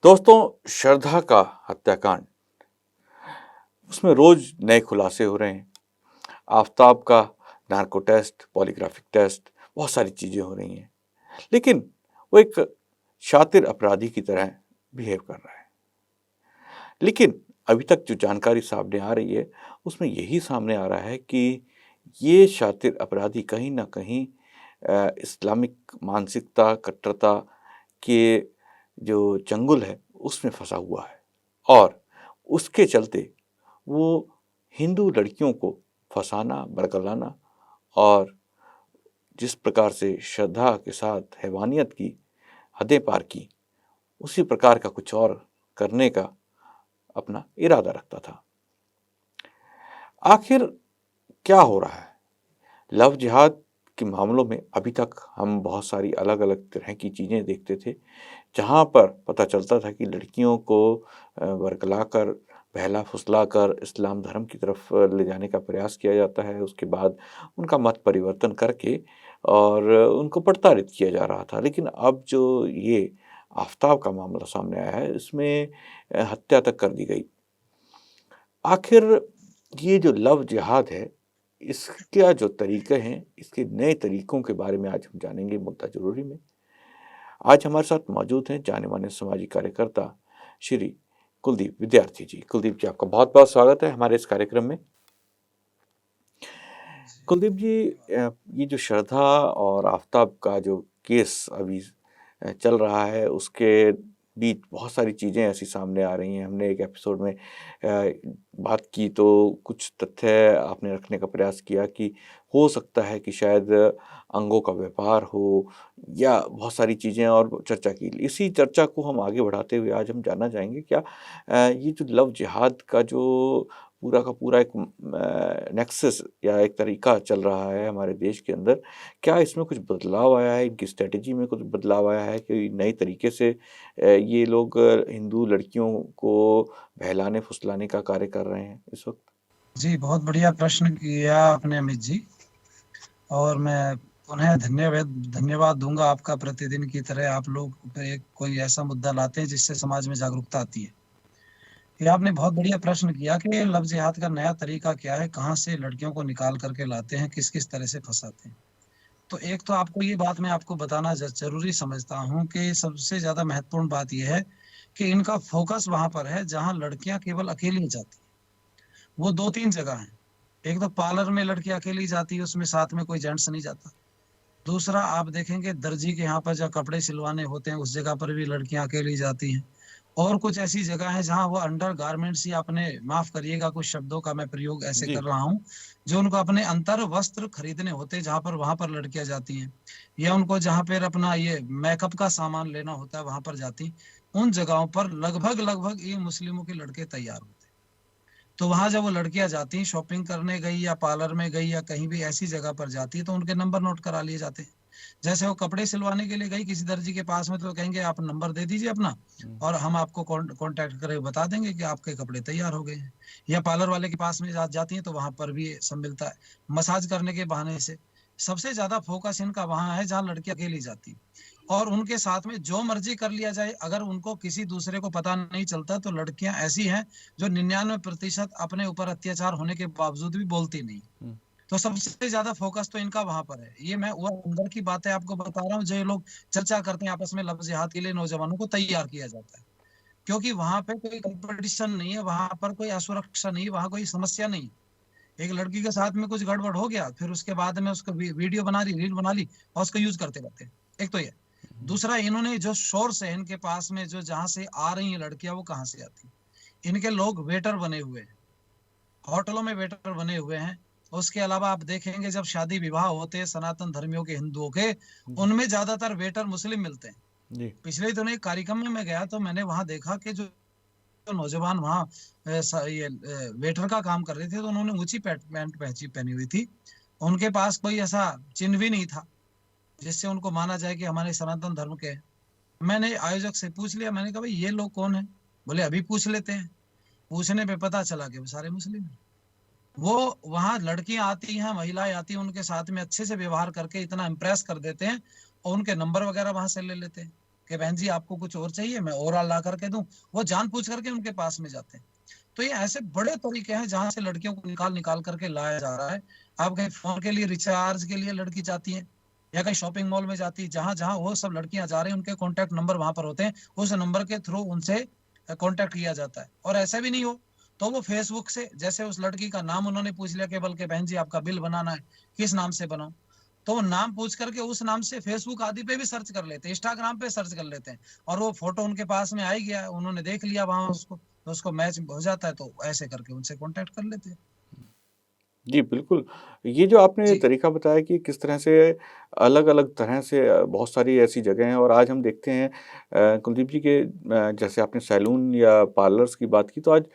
दोस्तों, श्रद्धा का हत्याकांड, उसमें रोज नए खुलासे हो रहे हैं। आफताब का नार्को टेस्ट, पॉलीग्राफिक टेस्ट, बहुत सारी चीजें हो रही हैं। लेकिन वो एक शातिर अपराधी की तरह बिहेव कर रहा है। लेकिन अभी तक जो जानकारी सामने आ रही है, उसमें यही सामने आ रहा है कि ये शातिर अपराधी कहीं ना कहीं इस्लामिक मानसिकता, कट्टरता के जो चंगुल है, उसमें फंसा हुआ है। और उसके चलते वो हिंदू लड़कियों को फंसाना, बरगलाना और जिस प्रकार से श्रद्धा के साथ हैवानियत की हदें पार की, उसी प्रकार का कुछ और करने का अपना इरादा रखता था। आखिर क्या हो रहा है? लव जिहाद के मामलों में अभी तक हम बहुत सारी अलग अलग तरह की चीज़ें देखते थे, जहाँ पर पता चलता था कि लड़कियों को बरगलाकर, बहला फुसलाकर इस्लाम धर्म की तरफ ले जाने का प्रयास किया जाता है। उसके बाद उनका मत परिवर्तन करके और उनको प्रताड़ित किया जा रहा था। लेकिन अब जो ये आफताब का मामला सामने आया है, इसमें हत्या तक कर दी गई। आखिर ये जो लव जिहाद है, इसका जो तरीके हैं, इसके नए तरीकों के बारे में आज हम जानेंगे मुद्दा ज़रूरी में। आज हमारे साथ मौजूद हैं जाने-माने सामाजिक कार्यकर्ता श्री कुलदीप विद्यार्थी जी। कुलदीप जी, आपका बहुत-बहुत स्वागत है हमारे इस कार्यक्रम में। कुलदीप जी, ये जो श्रद्धा और आफताब का जो केस अभी चल रहा है, उसके बीच बहुत सारी चीज़ें ऐसी सामने आ रही हैं। हमने एक एपिसोड में बात की तो कुछ तथ्य आपने रखने का प्रयास किया कि हो सकता है कि शायद अंगों का व्यापार हो या बहुत सारी चीज़ें और चर्चा की। इसी चर्चा को हम आगे बढ़ाते हुए आज हम जानना चाहेंगे, क्या ये जो लव जिहाद का जो पूरा का पूरा एक नेक्सस या एक तरीका चल रहा है हमारे देश के अंदर, क्या इसमें कुछ बदलाव आया है? इनकी स्ट्रैटेजी में कुछ बदलाव आया है कि नए तरीके से ये लोग हिंदू लड़कियों को बहलाने-फुसलाने का कार्य कर रहे हैं इस वक़्त? जी, बहुत बढ़िया प्रश्न किया आपने अमित जी। और मैं पुनः धन्यवाद दूंगा आपका। प्रतिदिन की तरह आप लोग एक कोई ऐसा मुद्दा लाते हैं जिससे समाज में जागरूकता आती है। ये आपने बहुत बढ़िया प्रश्न किया कि लव जिहाद का नया तरीका क्या है, कहाँ से लड़कियों को निकाल करके लाते हैं, किस किस तरह से फंसाते हैं। तो एक तो आपको ये बात मैं आपको बताना जरूरी समझता हूँ कि सबसे ज्यादा महत्वपूर्ण बात यह है कि इनका फोकस वहां पर है जहाँ लड़कियां केवल अकेली जाती हैं। वो दो तीन जगह हैं। एक तो पार्लर में लड़की अकेली जाती है, उसमें साथ में कोई जेंट्स नहीं जाता। दूसरा आप देखेंगे दर्जी के यहाँ पर जहाँ कपड़े सिलवाने होते हैं, उस जगह पर भी लड़कियां अकेली जाती हैं। और कुछ ऐसी जगह है जहाँ वो अंडर गारमेंट्स, या अपने, माफ करिएगा कुछ शब्दों का मैं प्रयोग ऐसे जी। कर रहा हूँ, जो उनको अपने अंतर वस्त्र खरीदने होते हैं, जहाँ पर वहां पर लड़कियां जाती हैं। या उनको जहाँ पर अपना ये मेकअप का सामान लेना होता है, वहां पर जाती। उन जगहों पर लगभग लगभग ये मुस्लिमों के लड़के तैयार होते हैं। तो वहां जब वो लड़कियां जाती हैं, शॉपिंग करने गई या पार्लर में गई या कहीं भी ऐसी जगह पर जाती है, तो उनके नंबर नोट करा लिए जाते हैं। जैसे वो कपड़े सिलवाने के लिए गई किसी दर्जी के पास में, तो कहेंगे आप नंबर दे दीजिए अपना, और हम आपको कांटेक्ट करके बता देंगे कि आपके कपड़े तैयार हो गए हैं। या पार्लर वाले के पास में जाती हैं, तो वहां पर भी सब मिलता है, मसाज करने के बहाने से। सबसे ज्यादा फोकस इनका वहां है जहाँ लड़की अकेली जाती, और उनके साथ में जो मर्जी कर लिया जाए, अगर उनको किसी दूसरे को पता नहीं चलता, तो लड़कियां ऐसी हैं जो 99% अपने ऊपर अत्याचार होने के बावजूद भी बोलती नहीं। तो सबसे ज्यादा फोकस तो इनका वहां पर है। ये मैं वो अंदर की बातें आपको बता रहा हूँ, जो ये लोग चर्चा करते हैं आपस में, लव जिहाद के लिए नौजवानों को तैयार किया जाता है। क्योंकि वहां पे कोई कंपटीशन नहीं है, वहां पर कोई असुरक्षा नहीं है, वहां कोई समस्या नहीं। एक लड़की के साथ में कुछ गड़बड़ हो गया, फिर उसके बाद में उसको वीडियो बना ली, रील बना ली, और उसको यूज करते रहते हैं। एक तो ये। दूसरा, इन्होंने जो सोर्स है इनके पास में, जो जहां से आ रही है लड़कियां, वो कहाँ से आती, इनके लोग वेटर बने हुए हैं, होटलों में वेटर बने हुए हैं। उसके अलावा आप देखेंगे जब शादी विवाह होते हैं सनातन धर्मियों के, हिंदुओं के, उनमें ज्यादातर वेटर मुस्लिम मिलते हैं। जी। पिछले दिनों एक कार्यक्रम में मैं गया, तो मैंने वहां देखा कि जो नौजवान वहाँ ये वेटर का काम कर रहे थे, तो उन्होंने ऊंची पैंट पहनी हुई थी। उनके पास कोई ऐसा चिन्ह भी नहीं था जिससे उनको माना जाए कि हमारे सनातन धर्म के हैं। मैंने आयोजक से पूछ लिया, मैंने कहा भाई ये लोग कौन है? बोले अभी पूछ लेते हैं। पूछने पे पता चला कि वो सारे मुस्लिम हैं। वो वहां लड़कियां आती हैं, महिलाएं आती हैं, उनके साथ में अच्छे से व्यवहार करके इतना इम्प्रेस कर देते हैं, और उनके नंबर वगैरह वहां से ले लेते हैं। कि बहन जी आपको कुछ और चाहिए, मैं और ला करके दूं। वो जानबूझ करके उनके पास में जाते हैं। तो ये ऐसे बड़े तरीके हैं जहां से लड़कियों को निकाल निकाल करके लाया जा रहा है। आप कहीं फोन के लिए रिचार्ज के लिए लड़की जाती है, या कहीं शॉपिंग मॉल में जाती है, जहां जहां वो सब लड़कियां जा रही हैं उनके कॉन्टेक्ट नंबर वहां पर होते हैं, उस नंबर के थ्रू उनसे कॉन्टेक्ट किया जाता है। और ऐसा भी नहीं हो तो वो फेसबुक से, जैसे उस लड़की का नाम उन्होंने पूछ लिया कि बल्कि बहन जी आपका बिल बनाना है, किस नाम से बनाऊं, तो वो नाम पूछ करके उस नाम से फेसबुक आदि पे भी सर्च कर लेते हैं, इंस्टाग्राम पे सर्च कर लेते हैं, और वो फोटो उनके पास में आ ही गया, उन्होंने देख लिया वहां उसको, तो उसको मैच हो जाता है, तो ऐसे करके उनसे कांटेक्ट कर लेते हैं। जी, बिल्कुल। ये जो आपने जी तरीका बताया कि किस तरह से अलग-अलग तरह से बहुत सारी ऐसी जगह हैं और आज हम देखते हैं कुलदीप जी के जैसे आपने सैलून या पार्लर्स की बात की तो आज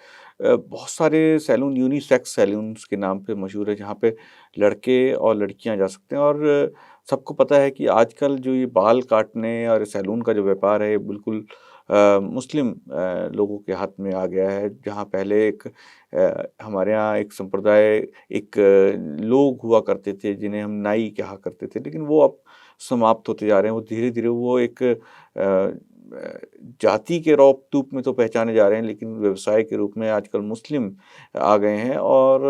बहुत सारे सैलून यूनिसेक्स सैलून्स के नाम पे मशहूर है, जहाँ पे लड़के और लड़कियाँ जा सकते हैं और सबको पता है कि आजकल जो ये बाल काटने और सैलून का जो व्यापार है, ये बिल्कुल मुस्लिम लोगों के हाथ में आ गया है। जहाँ पहले एक हमारे यहाँ एक संप्रदाय एक लोग हुआ करते थे जिन्हें हम नाई कहा करते थे, लेकिन वो अब समाप्त होते जा रहे हैं। वो धीरे-धीरे वो एक जाति के रूप में तो पहचाने जा रहे हैं, लेकिन व्यवसाय के रूप में आजकल मुस्लिम आ गए हैं और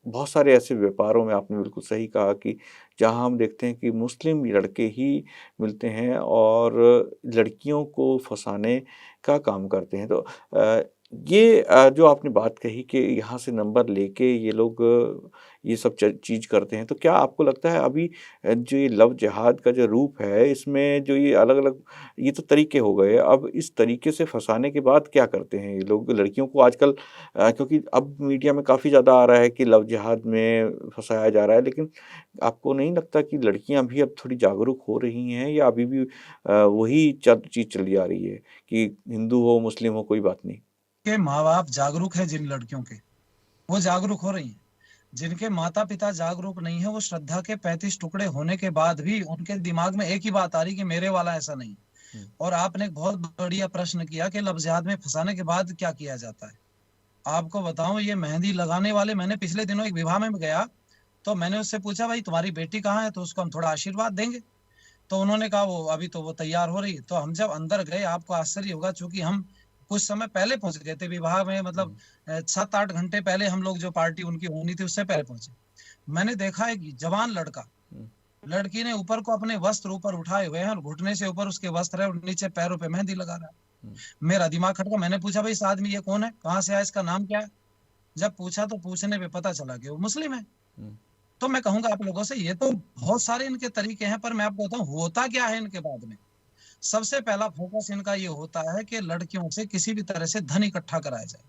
बहुत सारे ऐसे व्यापारों में आपने बिल्कुल सही कहा कि जहाँ हम देखते हैं कि मुस्लिम लड़के ही मिलते हैं और लड़कियों को फँसाने का काम करते हैं। तो ये जो आपने बात कही कि यहाँ से नंबर लेके ये लोग ये सब च चीज़ करते हैं, तो क्या आपको लगता है अभी जो ये लव जिहाद का जो रूप है, इसमें जो ये अलग-अलग ये तो तरीके हो गए, अब इस तरीके से फँसाने के बाद क्या करते हैं ये लोग? लड़कियों को आजकल क्योंकि अब मीडिया में काफ़ी ज़्यादा आ रहा है कि लव जिहाद में फँसाया जा रहा है, लेकिन आपको नहीं लगता कि लड़कियाँ भी अब थोड़ी जागरूक हो रही हैं या अभी भी वही चीज़ चली आ रही है कि हिंदू हो, मुस्लिम हो, कोई बात नहीं? के माँ बाप जागरूक है, जिन लड़कियों के, वो जागरूक हो रही हैं। जिनके माता पिता जागरूक नहीं है, वो श्रद्धा के 35 टुकड़े होने के बाद भी उनके दिमाग में एक ही बात आ रही कि मेरे वाला ऐसा नहीं। हुँ, और आपने एक बहुत बढ़िया प्रश्न किया कि लव जिहाद में फंसाने के बाद क्या किया जाता है। आपको बताऊं, ये मेहंदी लगाने वाले, मैंने पिछले दिनों एक विवाह में गया, तो मैंने उससे पूछा भाई तुम्हारी बेटी कहाँ है, तो उसको हम थोड़ा आशीर्वाद देंगे। तो उन्होंने कहा वो अभी तो वो तैयार हो रही है। तो हम जब अंदर गए, आपको आश्चर्य होगा, चूंकि हम कुछ समय पहले पहुंच गए थे विवाह में, मतलब हुँ, 7-8 घंटे पहले हम लोग, जो पार्टी उनकी होनी थी उससे पहले पहुंचे। मैंने देखा एक जवान लड़का, हुँ, लड़की ने ऊपर को अपने वस्त्र ऊपर उठाए हुए हैं और घुटने से ऊपर उसके वस्त्र है और नीचे पैरों पे मेहंदी लगा रहा है। हुँ, मेरा दिमाग खटका, मैंने पूछा भाई इस आदमी ये कौन है, कहाँ से आया, इसका नाम क्या है। जब पूछा तो पूछने पे पता चला कि वो मुस्लिम है। हुँ, तो मैं कहूंगा आप लोगों से, ये तो बहुत सारे इनके तरीके हैं, पर मैं आपको बताऊं होता क्या है इनके बाद में। सबसे पहला फोकस इनका ये होता है कि लड़कियों से किसी भी तरह से धन इकट्ठा कराया जाए।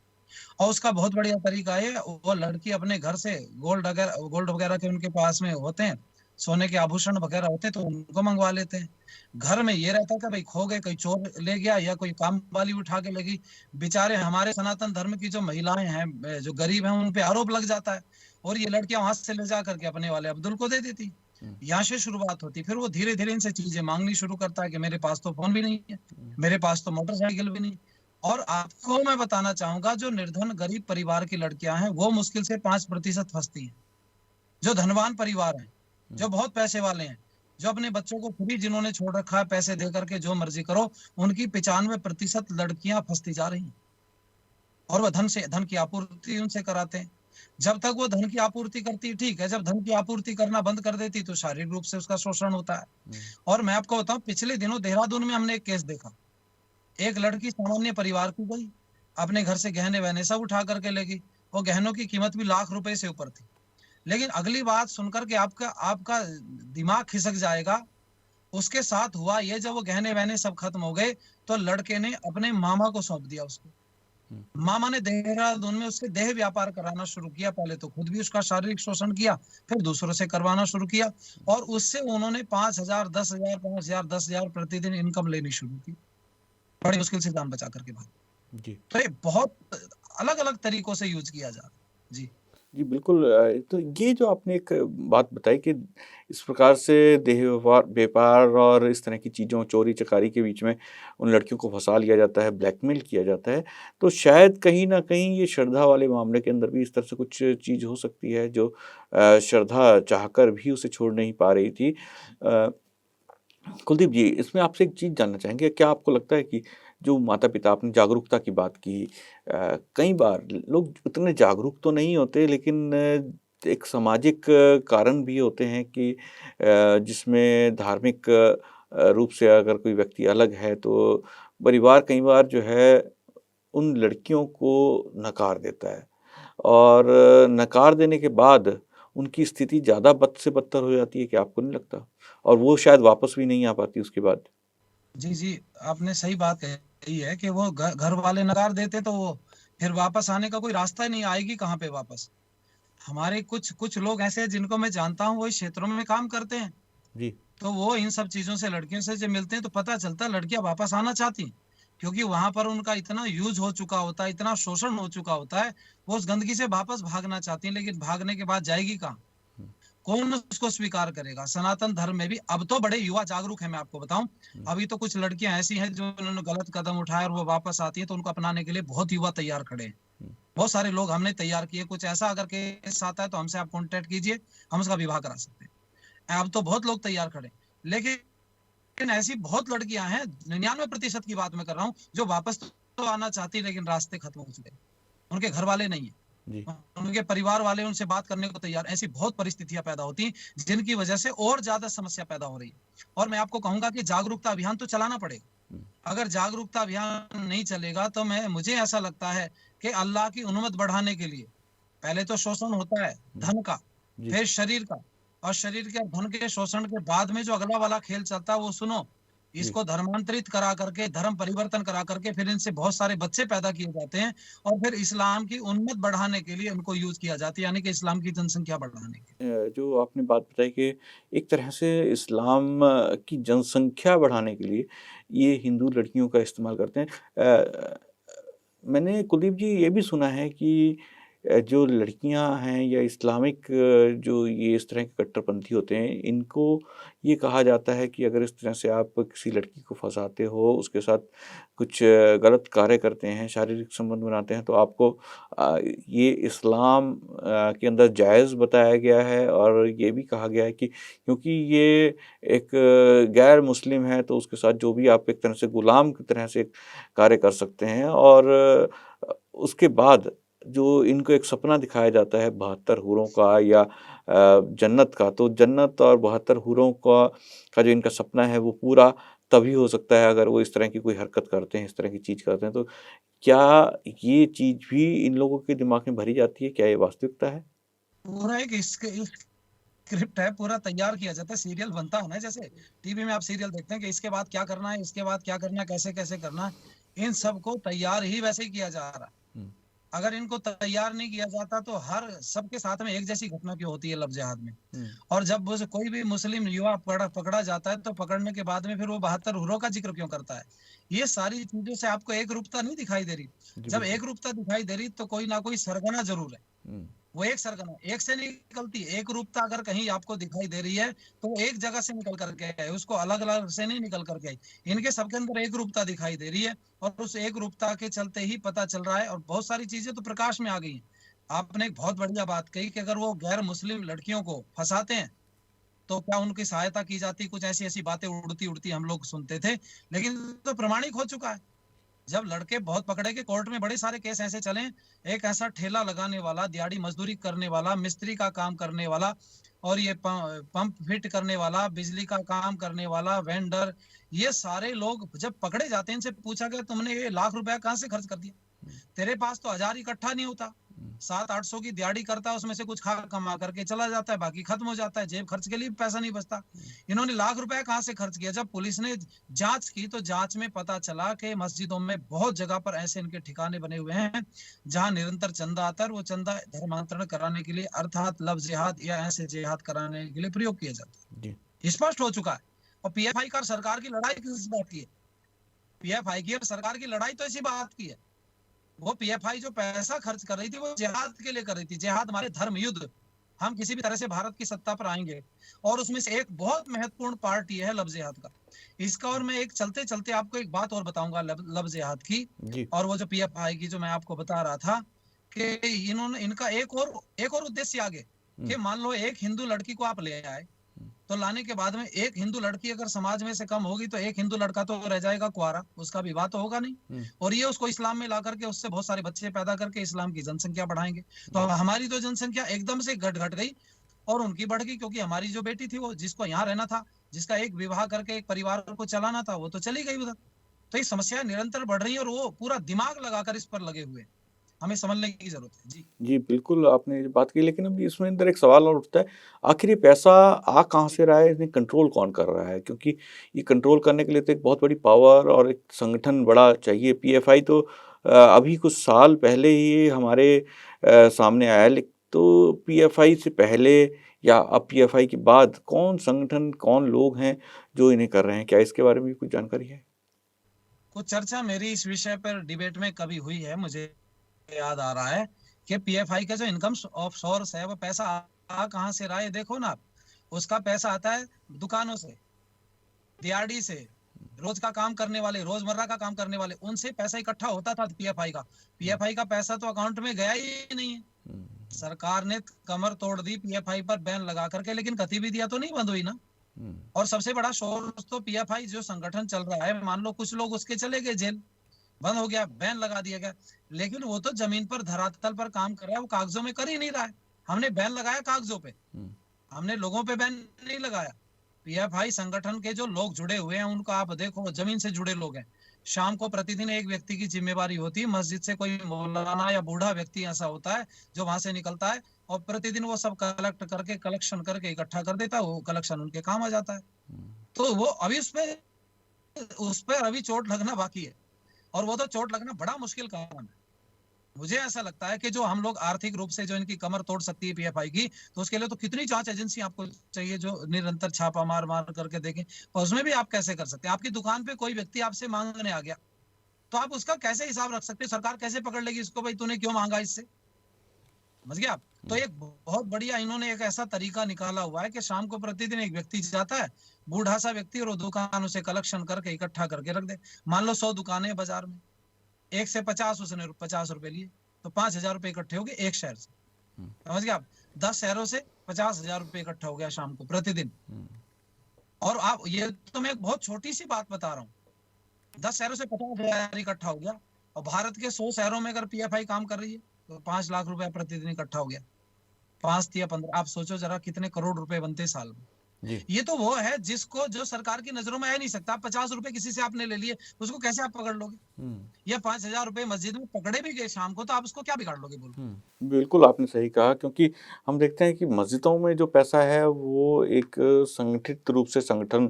और उसका बहुत बढ़िया तरीका है, वो लड़की अपने घर से गोल्ड वगैरह के उनके पास में होते हैं, सोने के आभूषण वगैरह होते हैं, तो उनको मंगवा लेते हैं। घर में ये रहता है कि भाई खो गए, कोई चोर ले गया या कोई काम वाली उठा के ले गई। बेचारे हमारे सनातन धर्म की जो महिलाएं हैं, जो गरीब हैं, उन पे आरोप लग जाता है, और ये लड़कियां वहां से ले जा करके अपने वाले अब्दुल को दे देती। हुँ, यहाँ से शुरुआत होती, फिर वो धीरे धीरे इनसे चीजें मांगनी शुरू करता है कि मेरे पास तो फोन भी नहीं है, हुँ, मेरे पास तो मोटरसाइकिल भी नहीं। और आपको मैं बताना चाहूंगा, जो निर्धन गरीब परिवार की लड़कियां हैं, वो मुश्किल से 5% फंसती हैं। जो धनवान परिवार हैं, हुँ, जो बहुत पैसे वाले हैं, जो अपने बच्चों को फ्री जिन्होंने छोड़ रखा है, पैसे दे करके जो मर्जी करो, उनकी 95% लड़कियां फंसती जा रही हैं। और वह धन की आपूर्ति उनसे कराते हैं। जब तक वो धन की आपूर्ति करती है ठीक है, जब धन की आपूर्ति करना बंद कर देती तो शारीरिक रूप से उसका शोषण होता है। हुँ, और मैं आपको बताऊं, पिछले दिनों देहरादून में हमने एक केस देखा। एक लड़की सामान्य परिवार की गई, अपने घर से गहने वहने सब उठा करके ले गई। वो गहनों की कीमत भी लाख रुपए से ऊपर थी। लेकिन अगली बात सुनकर के आपका आपका दिमाग खिसक जाएगा। उसके साथ हुआ ये, जब वो गहने वहने सब खत्म हो गए, तो लड़के ने अपने मामा को सौंप दिया उसको। हुँ, मामा ने देहरादून में उसके देह व्यापार कराना शुरू किया। पहले तो खुद भी उसका शारीरिक शोषण किया, फिर दूसरों से करवाना शुरू किया, और उससे उन्होंने 5,000, 10,000, 5,000, 10,000 प्रतिदिन इनकम लेनी शुरू की। बड़ी मुश्किल से जान बचा करके भाग। जी। तो ये बहुत अलग अलग तरीकों से यूज किया जा रहा है। जी जी, बिल्कुल तो ये जो आपने एक बात बताई कि इस प्रकार से देह व्यापार और इस तरह की चीज़ों चोरी-चकारी के बीच में उन लड़कियों को फँसा लिया जाता है, ब्लैकमेल किया जाता है। तो शायद कहीं न कहीं ये श्रद्धा वाले मामले के अंदर भी इस तरह से कुछ चीज़ हो सकती है जो श्रद्धा चाहकर भी उसे छोड़ नहीं पा रही थी। कुलदीप जी, इसमें आपसे एक चीज़ जानना चाहेंगे, क्या आपको लगता है कि जो माता-पिता आपने जागरूकता की बात की कई बार लोग उतने जागरूक तो नहीं होते लेकिन एक सामाजिक कारण भी होते हैं कि जिसमें धार्मिक रूप से अगर कोई व्यक्ति अलग है तो परिवार कई बार जो है उन लड़कियों को नकार देता है और नकार देने के बाद उनकी स्थिति ज़्यादा बद से बदतर हो जाती है, क्या आपको नहीं लगता? और वो शायद वापस भी नहीं आ पाती उसके बाद। जी, जी, आपने सही बात कही है कि वो घर वाले नकार देते तो वो फिर वापस आने का कोई रास्ता ही नहीं, आएगी कहाँ पे वापस। हमारे कुछ कुछ लोग ऐसे हैं जिनको मैं जानता हूँ, वो इस क्षेत्रों में काम करते हैं। जी, तो वो इन सब चीज़ों से लड़कियों से जब मिलते हैं तो पता चलता है लड़कियाँ वापस आना चाहती हैं। क्योंकि वहाँ पर उनका इतना यूज़ हो चुका होता है, इतना शोषण हो चुका होता है, वो उस गंदगी से वापस भागना चाहती हैं, लेकिन भागने के बाद जाएगी कहाँ? हुँ, कौन उसको स्वीकार करेगा? सनातन धर्म में भी अब तो बड़े युवा जागरूक हैं, मैं आपको बताऊँ। हुँ, अभी तो कुछ लड़कियाँ ऐसी हैं जो उन्होंने गलत कदम उठाया और वो वापस आती हैं तो उनको अपनाने के लिए बहुत युवा तैयार खड़े हैं। हुँ, बहुत सारे लोग हमने तैयार किए, कुछ ऐसा अगर केस आता है तो हमसे आप कॉन्टैक्ट कीजिए, हम उसका विवाह करा सकते हैं। अब तो बहुत लोग तैयार खड़े हैं। लेकिन ऐसी बहुत लड़कियां हैं, 99% की बात मैं कर रहा हूँ, जो वापस तो आना चाहती लेकिन रास्ते खत्म हो चुके हैं। उनके घर वाले नहीं है, जी, उनके परिवार वाले उनसे बात करने को तैयार। ऐसी बहुत परिस्थितियां पैदा होती जिनकी वजह से और ज्यादा समस्या पैदा हो रही है। और मैं आपको कहूंगा कि जागरूकता अभियान तो चलाना पड़ेगा। हुँ, अगर जागरूकता अभियान नहीं चलेगा तो मुझे ऐसा लगता है कि अल्लाह की उन्मत बढ़ाने के लिए पहले तो शोषण होता है हुँ, धन का, जी, फिर शरीर का, और शरीर के धन के शोषण के बाद में जो अगला वाला खेल चलता है वो सुनो, जी। इसको धर्मांतरित करा करके, धर्म परिवर्तन करा करके फिर इनसे बहुत सारे बच्चे पैदा किए जाते हैं और फिर इस्लाम की उन्मत बढ़ाने के लिए इनको यूज किया जाता है, यानी कि इस्लाम की जनसंख्या बढ़ाने के लिए। जो आपने बात बताई कि एक तरह से इस्लाम की जनसंख्या बढ़ाने के लिए ये हिंदू लड़कियों का इस्तेमाल करते हैं। मैंने कुलदीप जी ये भी सुना है कि जो लड़कियां हैं या इस्लामिक जो ये इस तरह के कट्टरपंथी होते हैं, इनको ये कहा जाता है कि अगर इस तरह से आप किसी लड़की को फँसाते हो, उसके साथ कुछ गलत कार्य करते हैं, शारीरिक संबंध बनाते हैं, तो आपको ये इस्लाम के अंदर जायज़ बताया गया है और ये भी कहा गया है कि क्योंकि ये एक गैर मुस्लिम है, तो उसके साथ जो भी आप एक तरह से गुलाम की तरह से कार्य कर सकते हैं और उसके बाद जो इनको एक सपना दिखाया जाता है 72 हूरों का या जन्नत का, तो जन्नत और 72 हूरों का जो इनका सपना है वो पूरा तभी हो सकता है अगर वो इस तरह की कोई हरकत करते हैं, इस तरह की चीज़ करते हैं। तो क्या ये चीज़ भी इन लोगों के दिमाग में भरी जाती है? क्या ये वास्तविकता है? पूरा एक स्क्रिप्ट है, पूरा तैयार किया जाता है, सीरियल बनता है ना, जैसे टीवी में आप सीरियल देखते हैं कि इसके बाद क्या करना है, इसके बाद क्या करना है, कैसे कैसे करना है, इन सबको तैयार ही वैसे ही किया जा रहा है। हुँ, अगर इनको तैयार नहीं किया जाता तो हर सबके साथ में एक जैसी घटना क्यों होती है लव जिहाद में। हुँ, और जब वो कोई भी मुस्लिम युवा पकड़ा जाता है तो पकड़ने के बाद में फिर वो 72 हुरों का जिक्र क्यों करता है? ये सारी चीजों से आपको एक रूपता नहीं दिखाई दे रही। जी, जब बिल्कुल। एक रूपता दिखाई दे रही तो कोई ना कोई सरगना जरूर है। हुँ, वो एक सरगना एक से नहीं निकलती, एक रूपता अगर कहीं आपको दिखाई दे रही है तो वो एक जगह से निकल करके है, उसको अलग अलग से नहीं निकल करके आई। इनके सबके अंदर एक रूपता दिखाई दे रही है और उस एक रूपता के चलते ही पता चल रहा है और बहुत सारी चीजें तो प्रकाश में आ गई हैं। आपने एक बहुत बढ़िया बात कही कि अगर वो गैर मुस्लिम लड़कियों को फंसाते हैं तो क्या उनकी सहायता की जाती, कुछ ऐसी ऐसी बातें उड़ती उड़ती हम लोग सुनते थे, लेकिन तो प्रमाणिक हो चुका है। जब लड़के बहुत पकड़े के कोर्ट में बड़े सारे केस ऐसे चले, एक ऐसा ठेला लगाने वाला, दिहाड़ी मजदूरी करने वाला, मिस्त्री का काम करने वाला और ये पंप फिट करने वाला, बिजली का काम करने वाला, वेंडर, ये सारे लोग जब पकड़े जाते हैं, इनसे पूछा गया तुमने ये लाख रुपया कहाँ से खर्च कर दिया? हुँ, तेरे पास तो 1000 इकट्ठा नहीं होता, हुँ, 700-800 की दिहाड़ी करता है, उसमें से कुछ खा कमा करके चला जाता है, बाकी खत्म हो जाता है, जेब खर्च के लिए भी पैसा नहीं बचता। हुँ, इन्होंने लाख रुपए कहाँ से खर्च किया? जब पुलिस ने जांच की तो जांच में पता चला कि मस्जिदों में बहुत जगह पर ऐसे इनके ठिकाने बने हुए हैं जहां निरंतर चंदा आता है और वो चंदा धर्मांतरण कराने के लिए अर्थात लव जिहाद या ऐसे जिहाद कराने के लिए प्रयोग किया जाता जी, है। स्पष्ट हो चुका है। और पीएफआई का सरकार की लड़ाई किस बात की है? पीएफआई की और सरकार की लड़ाई तो इसी बात की है। वो पीएफआई जो पैसा खर्च कर रही थी वो जिहाद के लिए कर रही थी, जिहाद हमारे धर्म युद्ध, हम किसी भी तरह से भारत की सत्ता पर आएंगे। और उसमें से एक बहुत महत्वपूर्ण पार्ट ये है लव जिहाद का। इसका और मैं एक चलते चलते आपको एक बात और बताऊंगा लव जिहाद की। जी, और वो जो पीएफआई की जो मैं आपको बता रहा था कि इन्होंने इनका एक और उद्देश्य आगे हुँ, कि मान लो एक हिंदू लड़की को आप ले आए हुँ, तो तो लाने के बाद में एक हिंदू लड़की अगर समाज में से कम होगी तो एक हिंदू लड़का तो रह जाएगा कुआरा, उसका विवाह तो होगा नहीं। और ये उसको इस्लाम में ला करके उससे बहुत सारे बच्चे पैदा करके इस्लाम की जनसंख्या बढ़ाएंगे। तो हमारी तो जनसंख्या एकदम से घट गई और उनकी बढ़ गई, क्योंकि हमारी जो बेटी थी वो जिसको यहाँ रहना था, जिसका एक विवाह करके एक परिवार को चलाना था, वो तो चली गई उधर। तो ये समस्याएं निरंतर बढ़ रही है और वो पूरा दिमाग लगाकर इस पर लगे हुए हैं। हमें समझने की जरूरत है। जी जी, बिल्कुल आपने ये बात की, लेकिन अब इसमें अंदर एक सवाल और उठता है, आखिर ये पैसा आ कहाँ से रहा है, इन्हें कंट्रोल कौन कर रहा है? क्योंकि ये कंट्रोल करने के लिए तो एक बहुत बड़ी पावर और एक संगठन बड़ा चाहिए। पीएफआई तो अभी कुछ साल पहले ही हमारे सामने आया, तो पीएफआई से पहले या अब पीएफआई के बाद कौन संगठन, कौन लोग हैं जो इन्हें कर रहे हैं? क्या इसके बारे में भी कुछ जानकारी है? कुछ चर्चा मेरी इस विषय पर डिबेट में कभी हुई है, मुझे याद आ रहा है कि पीएफआई का जो इनकम ऑफ सोर्स है वो पैसा आ कहाँ से रहा है, देखो ना आप। उसका पैसा आता है दुकानों से, दिहाड़ी से, रोज का काम करने वाले, रोजमर्रा का काम करने वाले, उनसे पैसा इकट्ठा होता था पीएफआई का। पीएफआई का पैसा तो अकाउंट में गया ही नहीं है। सरकार ने कमर तोड़ दी पीएफआई पर बैन लगा करके, लेकिन गतिविधियां तो नहीं बंद हुई ना। और सबसे बड़ा सोर्स तो पीएफआई जो संगठन चल रहा है, मान लो कुछ लोग उसके चले गए जेल, बंद हो गया, बैन लगा दिया गया, लेकिन वो तो जमीन पर धरातल पर काम कर रहा है, वो कागजों में कर ही नहीं रहा है। हमने बैन लगाया कागजों पे, हमने लोगों पे बैन नहीं लगाया। पीएफआई संगठन के जो लोग जुड़े हुए हैं उनको आप देखो, जमीन से जुड़े लोग हैं। शाम को प्रतिदिन एक व्यक्ति की जिम्मेवारी होती है, मस्जिद से कोई मौलाना या बूढ़ा व्यक्ति ऐसा होता है जो वहां से निकलता है और प्रतिदिन वो सब कलेक्शन करके इकट्ठा कर देता है, वो कलेक्शन उनके काम आ जाता है। तो वो अभी उस पर अभी चोट लगना बाकी है, और वो तो चोट लगना बड़ा मुश्किल काम है। मुझे ऐसा लगता है कि जो हम लोग आर्थिक रूप से जो इनकी कमर तोड़ सकती है पीएफआई की, तो उसके लिए तो कितनी जांच एजेंसी आपको चाहिए जो निरंतर छापा मार मार करके देखें। और उसमें भी आप कैसे कर सकते हैं? आपकी दुकान पे कोई व्यक्ति आपसे मांगने आ गया, तो आप उसका कैसे हिसाब रख सकते हैं? सरकार कैसे पकड़ लेगी इसको, भाई तूने क्यों मांगा इससे? समझ गया आप? तो एक बहुत बढ़िया इन्होंने एक ऐसा तरीका निकाला हुआ है कि शाम को प्रतिदिन एक व्यक्ति जाता है, बूढ़ा सा व्यक्ति, और वो दुकानों से कलेक्शन करके इकट्ठा करके रख दे। मान लो 100 दुकानें बाजार में, एक से 50 उसने 50 रुपए लिए, तो 5,000 रुपए इकट्ठे हो गए एक शहर से। समझ गया आप? 10 शहरों से 50,000 रुपए इकट्ठा हो गया शाम को प्रतिदिन। और आप, ये तो मैं एक बहुत छोटी सी बात बता रहा हूँ, 10 शहरों से 50,000 इकट्ठा हो गया। और भारत के 100 शहरों में अगर पीएफआई काम कर रही है तो 5 लाख रुपए प्रतिदिन इकट्ठा हो गया। 5 या 15, आप सोचो जरा कितने करोड़ रुपए बनते साल में। जी। ये तो वो है जिसको, जो सरकार की नजरों में आ नहीं सकता। 50 रुपए किसी से आपने ले लिए, उसको कैसे आप पकड़ लोगे? या 5,000 रुपए मस्जिद में पकड़े भी गए शाम को, तो आप उसको क्या बिगाड़ लोगे? बोलो। बिल्कुल आपने सही कहा, क्योंकि हम देखते हैं कि मस्जिदों में जो पैसा है वो एक संगठित रूप से संगठन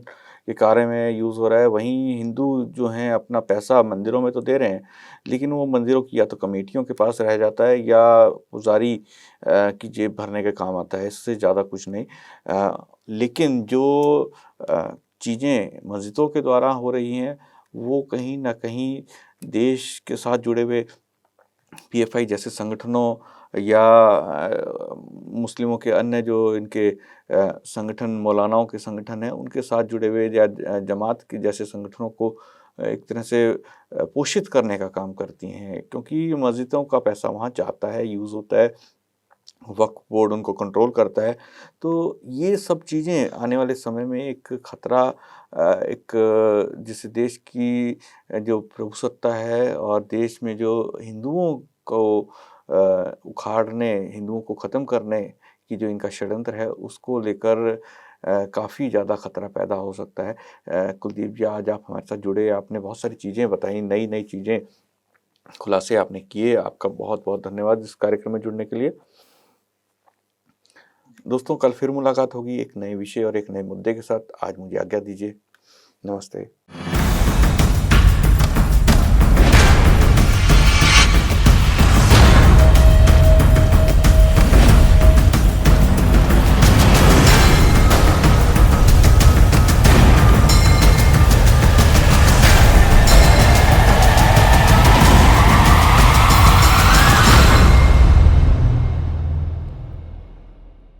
के कार्य में यूज़ हो रहा है। वहीं हिंदू जो हैं अपना पैसा मंदिरों में तो दे रहे हैं, लेकिन वो मंदिरों की या तो कमेटियों के पास रह जाता है या पुजारी की जेब भरने के काम आता है, इससे ज़्यादा कुछ नहीं। लेकिन जो चीज़ें मस्जिदों के द्वारा हो रही हैं, वो कहीं न कहीं देश के साथ जुड़े हुए पीएफआई जैसे संगठनों या मुस्लिमों के अन्य जो इनके संगठन, मौलानाओं के संगठन हैं, उनके साथ जुड़े हुए या जमात के जैसे संगठनों को एक तरह से पोषित करने का काम करती हैं, क्योंकि मस्जिदों का पैसा वहाँ जाता है, यूज़ होता है, वक्फ बोर्ड उनको कंट्रोल करता है। तो ये सब चीज़ें आने वाले समय में एक खतरा, एक जिस देश की जो प्रभुसत्ता है और देश में जो हिंदुओं को उखाड़ने, हिंदुओं को ख़त्म करने की जो इनका षड्यंत्र है, उसको लेकर काफ़ी ज़्यादा खतरा पैदा हो सकता है। कुलदीप जी, आज आप हमारे साथ जुड़े, आपने बहुत सारी चीज़ें बताई, नई-नई चीज़ें, खुलासे आपने किए। आपका बहुत-बहुत धन्यवाद इस कार्यक्रम में जुड़ने के लिए। दोस्तों, कल फिर मुलाकात होगी एक नए विषय और एक नए मुद्दे के साथ। आज मुझे आज्ञा दीजिए। नमस्ते।